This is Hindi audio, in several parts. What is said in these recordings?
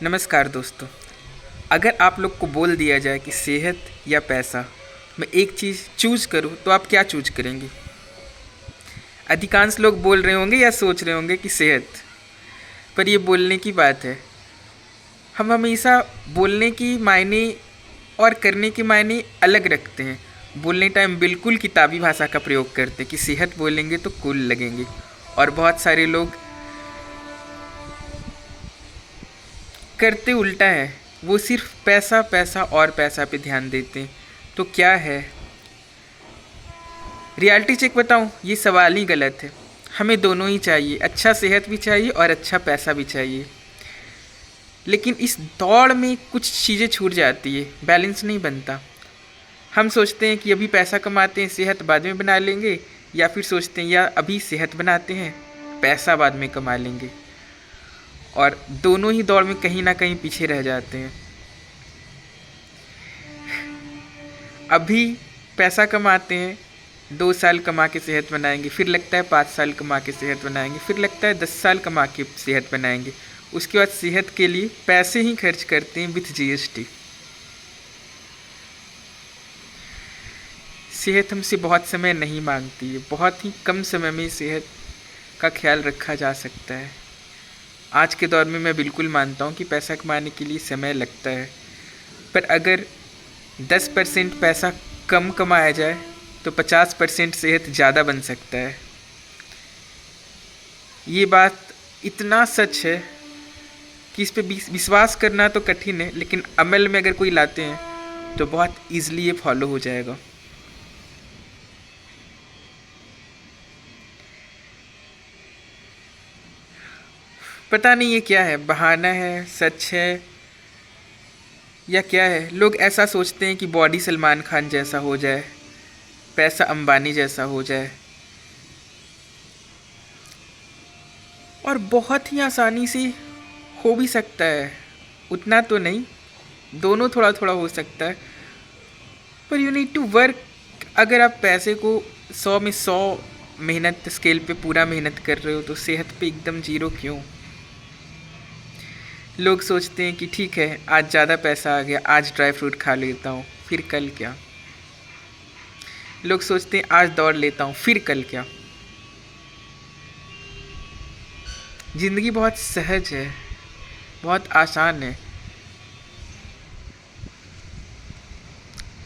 नमस्कार दोस्तों। अगर आप लोग को बोल दिया जाए कि सेहत या पैसा में एक चीज़ चूज करो तो आप क्या चूज करेंगे? अधिकांश लोग बोल रहे होंगे या सोच रहे होंगे कि सेहत। पर ये बोलने की बात है। हम हमेशा बोलने की मायने और करने के मायने अलग रखते हैं। बोलने टाइम बिल्कुल किताबी भाषा का प्रयोग करते हैं कि सेहत बोलेंगे तो कूल लगेंगे, और बहुत सारे लोग करते उल्टा है। वो सिर्फ पैसा पैसा और पैसा पे ध्यान देते हैं। तो क्या है रियलिटी चेक बताऊं? ये सवाल ही गलत है। हमें दोनों ही चाहिए, अच्छा सेहत भी चाहिए और अच्छा पैसा भी चाहिए। लेकिन इस दौड़ में कुछ चीज़ें छूट जाती है, बैलेंस नहीं बनता। हम सोचते हैं कि अभी पैसा कमाते हैं, सेहत बाद में बना लेंगे, या फिर सोचते हैं या अभी सेहत बनाते हैं, पैसा बाद में कमा लेंगे। और दोनों ही दौड़ में कहीं ना कहीं पीछे रह जाते हैं। अभी पैसा कमाते हैं, 2 साल कमा के सेहत बनाएंगे, फिर लगता है 5 साल कमा के सेहत बनाएंगे, फिर लगता है 10 साल कमा के सेहत बनाएंगे। उसके बाद सेहत के लिए पैसे ही खर्च करते हैं विथ जीएसटी। सेहत हमसे बहुत समय नहीं मांगती है, बहुत ही कम समय में सेहत का ख्याल रखा जा सकता है। आज के दौर में मैं बिल्कुल मानता हूँ कि पैसा कमाने के लिए समय लगता है, पर अगर 10% पैसा कम कमाया जाए तो 50% सेहत ज़्यादा बन सकता है। ये बात इतना सच है कि इस पे विश्वास करना तो कठिन है, लेकिन अमल में अगर कोई लाते हैं तो बहुत ईजिली ये फॉलो हो जाएगा। पता नहीं ये क्या है, बहाना है, सच है या क्या है। लोग ऐसा सोचते हैं कि बॉडी सलमान खान जैसा हो जाए, पैसा अंबानी जैसा हो जाए, और बहुत ही आसानी से हो भी सकता है। उतना तो नहीं, दोनों थोड़ा थोड़ा हो सकता है, पर यू नीड टू वर्क। अगर आप पैसे को 100 में 100 मेहनत स्केल पे पूरा मेहनत कर रहे हो तो सेहत पे एकदम जीरो क्यों? लोग सोचते हैं कि ठीक है, आज ज़्यादा पैसा आ गया, आज ड्राई फ्रूट खा लेता हूँ, फिर कल क्या? लोग सोचते हैं आज दौड़ लेता हूँ, फिर कल क्या? ज़िंदगी बहुत सहज है, बहुत आसान है।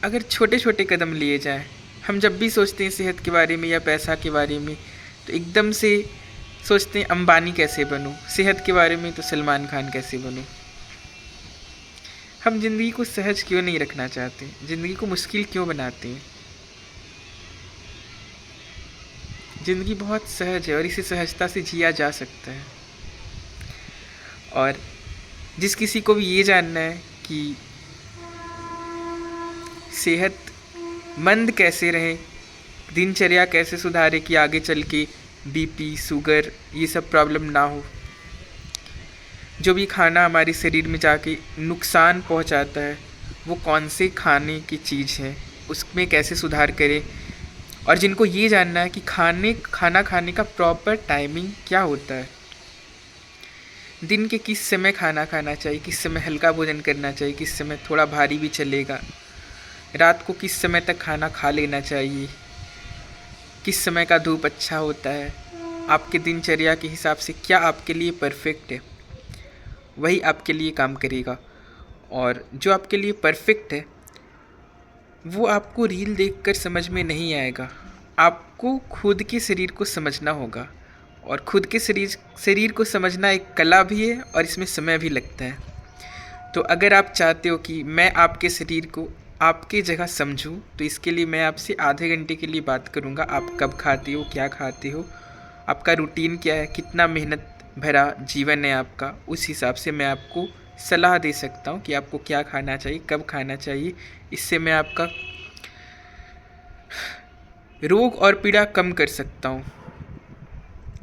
अगर छोटे छोटे कदम लिए जाएं। हम जब भी सोचते हैं सेहत के बारे में या पैसा के बारे में तो एकदम से सोचते हैं अंबानी कैसे बनूं, सेहत के बारे में तो सलमान खान कैसे बनूं। हम ज़िंदगी को सहज क्यों नहीं रखना चाहते? ज़िंदगी को मुश्किल क्यों बनाते हैं? ज़िंदगी बहुत सहज है और इसे सहजता से जिया जा सकता है। और जिस किसी को भी ये जानना है कि सेहत मंद कैसे रहे, दिनचर्या कैसे सुधारे कि आगे चल के बीपी, शुगर ये सब प्रॉब्लम ना हो, जो भी खाना हमारे शरीर में जाके नुकसान पहुंचाता है वो कौन से खाने की चीज़ है, उसमें कैसे सुधार करें, और जिनको ये जानना है कि खाना खाने का प्रॉपर टाइमिंग क्या होता है, दिन के किस समय खाना खाना चाहिए, किस समय हल्का भोजन करना चाहिए, किस समय थोड़ा भारी भी चलेगा, रात को किस समय तक खाना खा लेना चाहिए, किस समय का धूप अच्छा होता है, आपके दिनचर्या के हिसाब से क्या आपके लिए परफेक्ट है, वही आपके लिए काम करेगा। और जो आपके लिए परफेक्ट है वो आपको रील देखकर समझ में नहीं आएगा। आपको खुद के शरीर को समझना होगा, और खुद के शरीर को समझना एक कला भी है और इसमें समय भी लगता है। तो अगर आप चाहते हो कि मैं आपके शरीर को आपकी जगह समझूं तो इसके लिए मैं आपसे आधे घंटे के लिए बात करूंगा। आप कब खाते हो, क्या खाते हो, आपका रूटीन क्या है, कितना मेहनत भरा जीवन है आपका, उस हिसाब से मैं आपको सलाह दे सकता हूं कि आपको क्या खाना चाहिए, कब खाना चाहिए। इससे मैं आपका रोग और पीड़ा कम कर सकता हूं,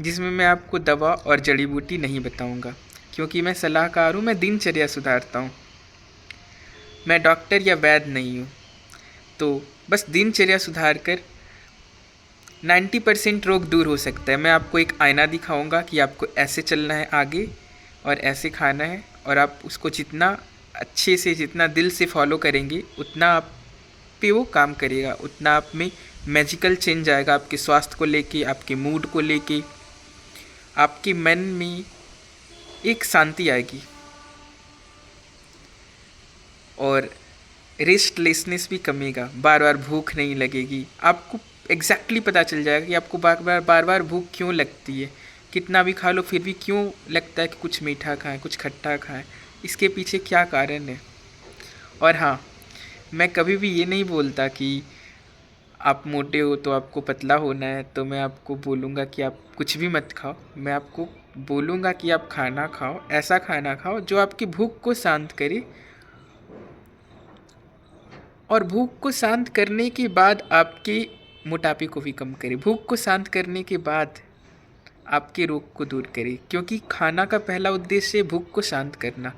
जिसमें मैं आपको दवा और जड़ी बूटी नहीं बताऊंगा, क्योंकि मैं सलाहकार हूं, मैं दिनचर्या सुधारता हूं, मैं डॉक्टर या वैद्य नहीं हूँ। तो बस दिनचर्या सुधार कर 90% रोग दूर हो सकता है। मैं आपको एक आईना दिखाऊंगा कि आपको ऐसे चलना है आगे और ऐसे खाना है, और आप उसको जितना अच्छे से, जितना दिल से फॉलो करेंगे, उतना आप पे वो काम करेगा, उतना आप में मैजिकल चेंज आएगा, आपके स्वास्थ्य को लेके, आपके मूड को लेके, आपके मन में एक शांति आएगी और रेस्टलेसनेस भी कमेगा, बार बार भूख नहीं लगेगी। आपको एग्जैक्टली पता चल जाएगा कि आपको बार बार भूख क्यों लगती है, कितना भी खा लो फिर भी क्यों लगता है कि कुछ मीठा खाएं, कुछ खट्टा खाएं, इसके पीछे क्या कारण है। और हाँ, मैं कभी भी ये नहीं बोलता कि आप मोटे हो तो आपको पतला होना है, तो मैं आपको बोलूँगा कि आप कुछ भी मत खाओ। मैं आपको बोलूँगा कि आप खाना खाओ, ऐसा खाना खाओ जो आपकी भूख को शांत करे, और भूख को शांत करने के बाद आपके मोटापे को भी कम करे, भूख को शांत करने के बाद आपके रोग को दूर करे, क्योंकि खाना का पहला उद्देश्य है भूख को शांत करना।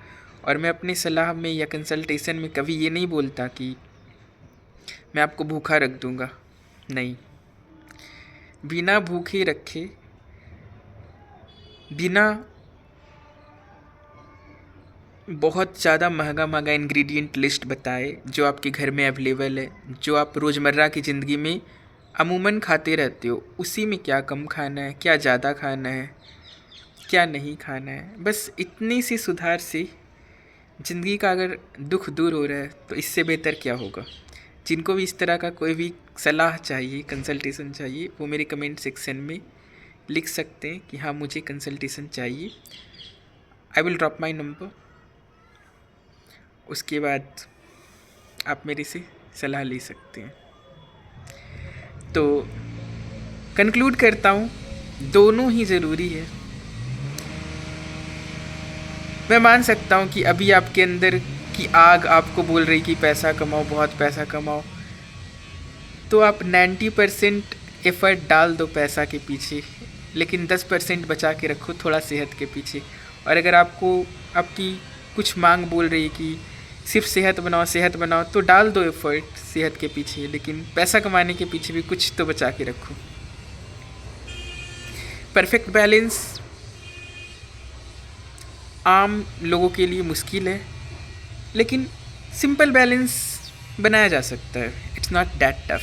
और मैं अपनी सलाह में या कंसल्टेशन में कभी ये नहीं बोलता कि मैं आपको भूखा रख दूंगा, नहीं। बिना भूखे रखे, बिना बहुत ज़्यादा महंगा इंग्रेडिएंट लिस्ट बताए जो आपके घर में अवेलेबल है, जो आप रोज़मर्रा की ज़िंदगी में अमूमन खाते रहते हो, उसी में क्या कम खाना है, क्या ज़्यादा खाना है, क्या नहीं खाना है, बस इतनी सी सुधार से ज़िंदगी का अगर दुख दूर हो रहा है तो इससे बेहतर क्या होगा। जिनको भी इस तरह का कोई भी सलाह चाहिए, कंसल्टेशन चाहिए, वो मेरे कमेंट सेक्शन में लिख सकते हैं कि हाँ मुझे कंसल्टेशन चाहिए। I will drop my number, उसके बाद आप मेरे से सलाह ले सकते हैं। तो कंक्लूड करता हूँ, दोनों ही ज़रूरी है। मैं मान सकता हूँ कि अभी आपके अंदर की आग आपको बोल रही कि पैसा कमाओ, बहुत पैसा कमाओ, तो आप 90% एफ़र्ट डाल दो पैसा के पीछे, लेकिन 10% बचा के रखो थोड़ा सेहत के पीछे। और अगर आपको आपकी कुछ मांग बोल रही है कि सिर्फ सेहत बनाओ, तो डाल दो एफ़र्ट सेहत के पीछे, लेकिन पैसा कमाने के पीछे भी कुछ तो बचा के रखो। परफेक्ट बैलेंस आम लोगों के लिए मुश्किल है, लेकिन सिंपल बैलेंस बनाया जा सकता है। It's not that tough.